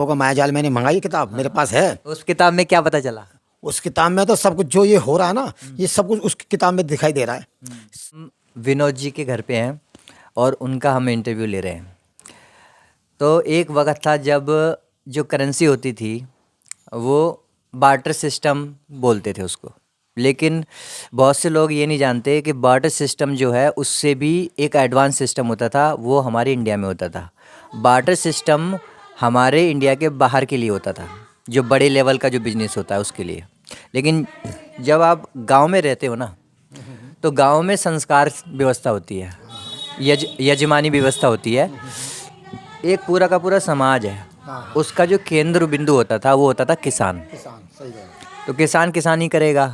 होगा मायाजाल मैंने मंगाई किताब मेरे पास है। उस किताब में क्या पता चला? उस किताब में तो सब कुछ जो ये हो रहा है ना, ये सब कुछ उस किताब में दिखाई दे रहा है। हम विनोद जी के घर पे हैं और उनका हम इंटरव्यू ले रहे हैं। तो एक वक्त था जब जो करेंसी होती थी वो बार्टर सिस्टम बोलते थे उसको, लेकिन बहुत से लोग ये नहीं जानते कि बार्टर सिस्टम जो है उससे भी एक एडवांस सिस्टम होता था, वो हमारे इंडिया में होता था। बार्टर सिस्टम हमारे इंडिया के बाहर के लिए होता था, जो बड़े लेवल का जो बिजनेस होता है उसके लिए। लेकिन जब आप गांव में रहते हो ना, तो गांव में संस्कार व्यवस्था होती है, यजमानी व्यवस्था होती है। एक पूरा का पूरा समाज है, उसका जो केंद्र बिंदु होता था वो होता था किसान। किसान सही है। तो किसान किसान ही करेगा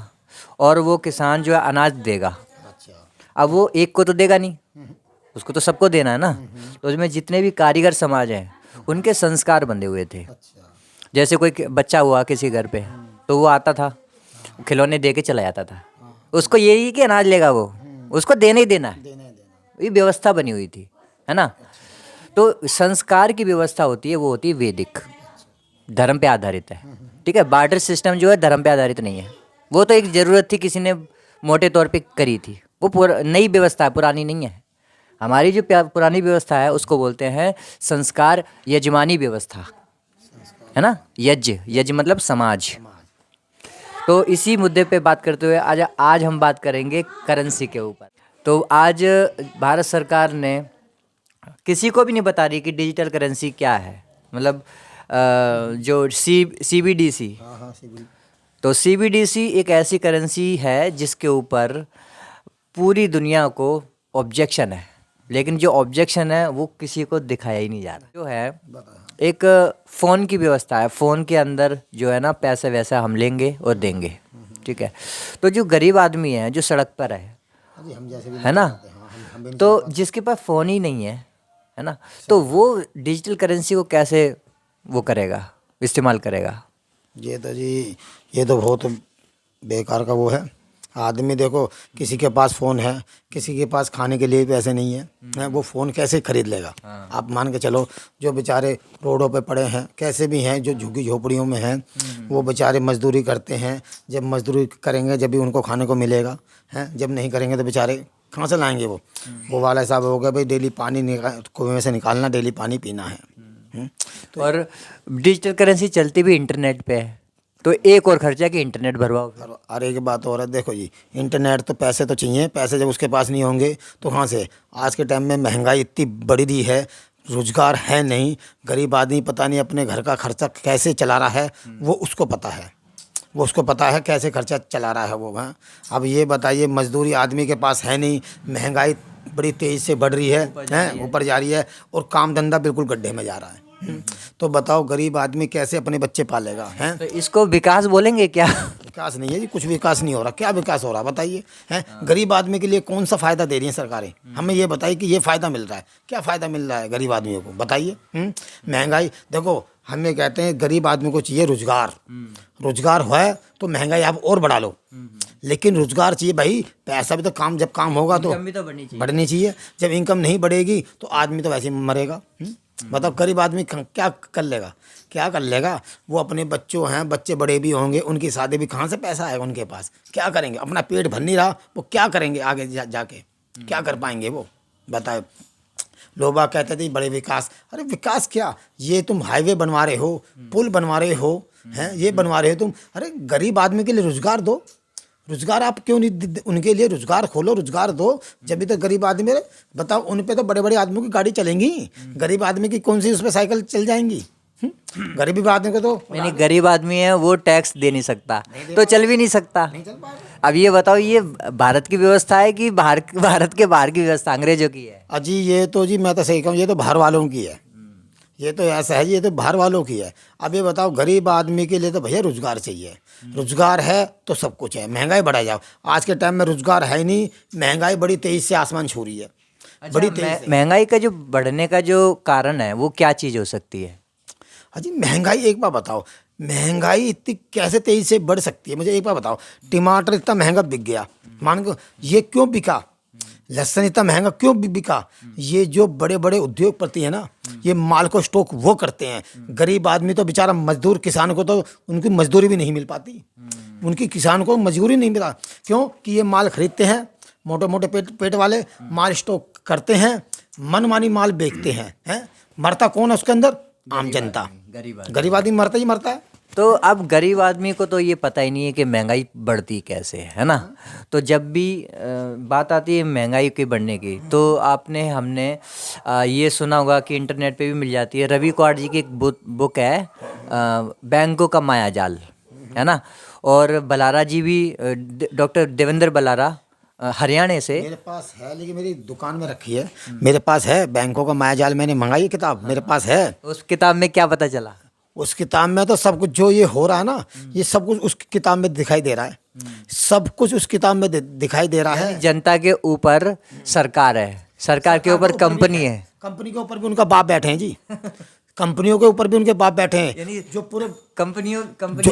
और वो किसान जो है अनाज देगा। अच्छा। अब वो एक को तो देगा नहीं, उसको तो सबको देना है ना। तो उसमें जितने भी कारीगर समाज हैं उनके संस्कार बंधे हुए थे। अच्छा। जैसे कोई बच्चा हुआ किसी घर पे, तो वो आता था, खिलौने दे के चला जाता था। उसको यही कि अनाज लेगा, वो उसको देना ही देना है। देना है देना। ये व्यवस्था बनी हुई थी, है ना। तो संस्कार की व्यवस्था होती है, वो होती है वैदिक, धर्म पे आधारित है। ठीक है, बार्टर सिस्टम जो है धर्म पे आधारित नहीं है। वो तो एक ज़रूरत थी, किसी ने मोटे तौर पे करी थी। वो नई व्यवस्था है, पुरानी नहीं है। हमारी जो पुरानी व्यवस्था है उसको बोलते हैं संस्कार यजमानी व्यवस्था, है ना। यज्ञ मतलब समाज। तो इसी मुद्दे पे बात करते हुए आज हम बात करेंगे करेंसी के ऊपर। तो आज भारत सरकार ने किसी को भी नहीं बता रही कि डिजिटल करेंसी क्या है, मतलब जो CBDC। हाँ हाँ सिविल। तो CBDC एक ऐसी करेंसी है जिसके ऊपर पूरी दुनिया को ऑब्जेक्शन है, लेकिन जो ऑब्जेक्शन है वो किसी को दिखाया ही नहीं जा रहा। जो है एक फ़ोन की व्यवस्था है, फ़ोन के अंदर जो है ना पैसे वैसा हम लेंगे और देंगे। ठीक है, तो जो गरीब आदमी है जो सड़क पर अजी हम जैसे भी है ना, हम भी तो जिसके पास फ़ोन ही नहीं है ना, तो वो डिजिटल करेंसी को कैसे वो करेगा, इस्तेमाल करेगा। ये तो जी ये तो बहुत बेकार का वो है। आदमी देखो किसी के पास फ़ोन है, किसी के पास खाने के लिए पैसे नहीं है, वो फ़ोन कैसे खरीद लेगा। आप मान के चलो जो बेचारे रोडों पे पड़े हैं, कैसे भी हैं, जो झुग्गी झोपड़ियों में हैं, वो बेचारे मजदूरी करते हैं। जब मजदूरी करेंगे जब भी उनको खाने को मिलेगा, हैं, जब नहीं करेंगे तो बेचारे कहाँ से लाएंगे वो वाला हिसाब हो गया भाई, डेली पानी कुएं में से निकालना, डेली पानी पीना है। तो और डिजिटल करेंसी चलती भी इंटरनेट पे है, तो एक और खर्चा कि इंटरनेट भरवाओ। अरे की बात हो रहा है, देखो जी इंटरनेट तो पैसे तो चाहिए, पैसे जब उसके पास नहीं होंगे तो कहाँ से। आज के टाइम में महंगाई इतनी बढ़ी दी है, रोजगार है नहीं, गरीब आदमी पता नहीं अपने घर का खर्चा कैसे चला रहा है, वो उसको पता है, वो उसको पता है कैसे खर्चा चला रहा है वो। हाँ, अब ये बताइए मजदूरी आदमी के पास है नहीं, महंगाई बड़ी तेज़ी से बढ़ रही है, ऊपर जा रही है, और काम धंधा बिल्कुल गड्ढे में जा रहा है। तो बताओ गरीब आदमी कैसे अपने बच्चे पालेगा, हैं। तो इसको विकास बोलेंगे क्या? विकास नहीं है जी, कुछ विकास नहीं हो रहा। क्या विकास हो रहा है बताइए, हैं। गरीब आदमी के लिए कौन सा फ़ायदा दे रही हैं सरकारें, हमें ये बताइए कि ये फ़ायदा मिल रहा है, क्या फ़ायदा मिल रहा है गरीब आदमियों को बताइए। महंगाई देखो, हमें कहते हैं गरीब आदमी को चाहिए रोजगार, रोजगार है तो महंगाई आप और बढ़ा लो, लेकिन रोजगार चाहिए भाई, पैसा भी तो काम, जब काम होगा तो इनकम भी तो बढ़नी चाहिए। जब इनकम नहीं बढ़ेगी तो आदमी तो वैसे ही मरेगा। मतलब गरीब आदमी क्या कर लेगा, क्या कर लेगा। वो अपने बच्चों हैं, बच्चे बड़े भी होंगे, उनकी शादी भी, कहाँ से पैसा आएगा उनके पास, क्या करेंगे, अपना पेट भर नहीं रहा, वो क्या करेंगे आगे जाके, क्या कर पाएंगे वो बताए। लोग कहते थे बड़े विकास, अरे विकास क्या, ये तुम हाईवे बनवा रहे हो, पुल बनवा रहे हो, हैं, ये बनवा रहे हो तुम। अरे गरीब आदमी के लिए रोजगार दो, रोजगार आप क्यों नहीं, उनके लिए रोजगार खोलो, रोजगार दो। जब भी तो गरीब आदमी बताओ, उन पे तो बड़े बड़े आदमियों की गाड़ी चलेंगी, गरीब आदमी की कौन सी उस पर साइकिल चल जाएंगी। गरीब आदमी को तो नहीं, गरीब आदमी है वो टैक्स दे नहीं सकता, तो चल भी नहीं सकता। अब ये बताओ, ये भारत की व्यवस्था है कि भारत के बाहर की व्यवस्था अंग्रेजों की है? अजी ये तो जी मैं तो सही कहूँ, ये तो बाहर वालों की है, ये तो ऐसा है, ये तो बाहर वालों की है। अब ये बताओ गरीब आदमी के लिए तो भैया रोजगार चाहिए, रोजगार है तो सब कुछ है। महंगाई बढ़ाई जाओ, आज के टाइम में रोजगार है ही नहीं, महंगाई बड़ी तेजी से आसमान छू रही है। बड़ी तेजी से महंगाई का जो बढ़ने का जो कारण है वो क्या चीज़ हो सकती है? अजी महंगाई, एक बार बताओ, महंगाई इतनी कैसे तेजी से बढ़ सकती है, मुझे एक बार बताओ। टमाटर इतना महंगा बिक गया, मान को ये क्यों बिका, लहसुन इतना महंगा क्यों बिका? ये जो बड़े बड़े उद्योगपति है ना, ये माल को स्टॉक वो करते हैं। गरीब आदमी तो बेचारा मजदूर, किसान को तो उनकी मजदूरी भी नहीं मिल पाती, उनकी किसान को मजदूरी नहीं मिला। क्यों? कि ये माल खरीदते हैं, मोटे मोटे पेट वाले माल स्टॉक करते हैं, मनमानी माल बेचते हैं। मरता कौन है उसके अंदर? आम जनता, गरीब आदमी मरता ही मरता है। तो अब गरीब आदमी को तो ये पता ही नहीं है कि महंगाई बढ़ती कैसे है ना। तो जब भी बात आती है महंगाई के बढ़ने की, तो हमने ये सुना होगा कि इंटरनेट पे भी मिल जाती है। रवि कुमार जी की एक बुक है, बैंकों का मायाजाल, है ना। और बलारा जी भी, डॉक्टर देवेंद्र बलारा, हरियाणा से। मेरे पास है, लेकिन मेरी दुकान में रखी है। मेरे पास है बैंकों का मायाजाल, मैंने मंगाई किताब, मेरे पास है। उस किताब में क्या पता चला? उस किताब में तो सब कुछ जो ये हो रहा है ना, ये सब कुछ उस किताब में दिखाई दे रहा है। सब कुछ उस किताब में दिखाई दे रहा है। जनता के ऊपर सरकार है, सरकार के ऊपर कंपनी है, कंपनी के ऊपर भी उनका बाप बैठे हैं जी। कंपनियों के ऊपर भी उनके बाप बैठे हैं, यानी जो पूरे कंपनियां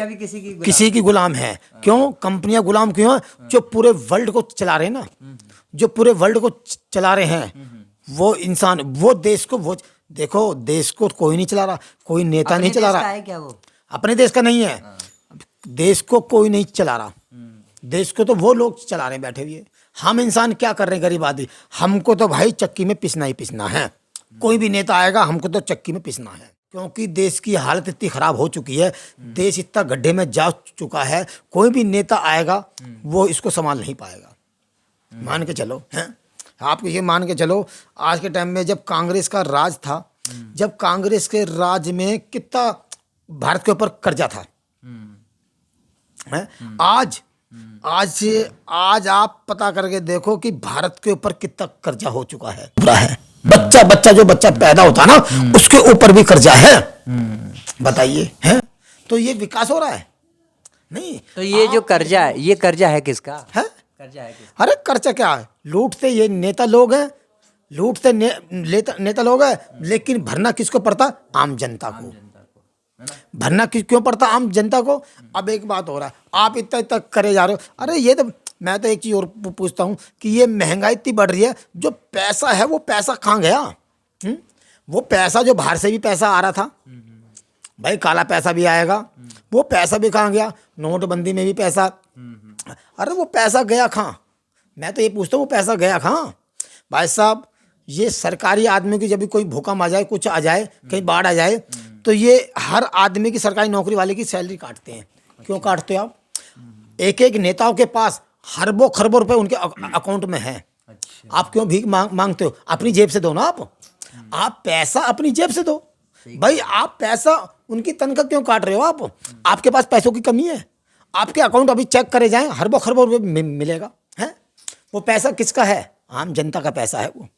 भी किसी की गुलाम है। क्यों कंपनियां गुलाम क्यों है? जो पूरे वर्ल्ड को चला रहे हैं ना, जो पूरे वर्ल्ड को चला रहे हैं, वो इंसान, वो देश को, वो देखो, देश को कोई नहीं चला रहा, कोई नेता नहीं चला रहा है क्या वो? अपने देश का नहीं है। देश को कोई नहीं चला रहा, देश को तो वो लोग चला रहे हैं बैठे हुए। हम इंसान क्या कर रहे हैं? गरीब आदमी, हमको तो भाई चक्की में पिसना ही पिसना है। कोई भी नेता आएगा, हमको तो चक्की में पिसना है, क्योंकि देश की हालत इतनी खराब हो चुकी है, देश इतना गड्ढे में जा चुका है। कोई भी नेता आएगा, वो इसको संभाल नहीं पाएगा। मान के चलो, हैं आप ये मान के चलो, आज के टाइम में जब कांग्रेस का राज था, जब कांग्रेस के राज में कितना भारत के ऊपर कर्जा था, हैं? आज आप पता करके देखो कि भारत के ऊपर कितना कर्जा हो चुका है। बुरा है। बच्चा जो बच्चा पैदा होता है ना, उसके ऊपर भी कर्जा है। बताइए, हैं? तो ये विकास हो रहा है? नहीं। तो ये जो कर्जा है, ये कर्जा है किसका? है कर्जा है किसका? अरे कर्जा क्या है? लूटते ये नेता लोग हैं, लूटते नेता लोग हैं, लेकिन भरना किसको पड़ता? आम जनता को। भरना क्यों पड़ता आम जनता को? अब एक बात हो रहा है, आप इतना करे जा रहे हो। अरे ये तो, मैं तो एक चीज़ और पूछता हूँ कि ये महंगाई इतनी बढ़ रही है, जो पैसा है वो पैसा कहाँ गया? वो पैसा जो बाहर से भी पैसा आ रहा था, भाई काला पैसा भी आएगा, वो पैसा भी कहाँ गया? नोटबंदी में भी पैसा, अरे वो पैसा गया कहाँ? मैं तो ये पूछता हूँ, वो पैसा गया कहाँ? भाई साहब, ये सरकारी आदमी की जब भी कोई भूकंप आ जाए, कुछ आ जाए, कहीं बाढ़ आ जाए, तो ये हर आदमी की, सरकारी नौकरी वाले की सैलरी काटते हैं। क्यों काटते हो आप? एक एक नेताओं के पास खरबों खरबों रुपए उनके अकाउंट में है। आप क्यों भीख मांगते हो? अपनी जेब से दो ना। आप पैसा अपनी जेब से दो भाई। आप पैसा उनकी तनख्वाह क्यों काट रहे हो? आपके पास पैसों की कमी है? आपके अकाउंट अभी चेक करे जाएं, खरबों खरबों रुपए मिलेगा। है वो पैसा किसका है? आम जनता का पैसा है वो।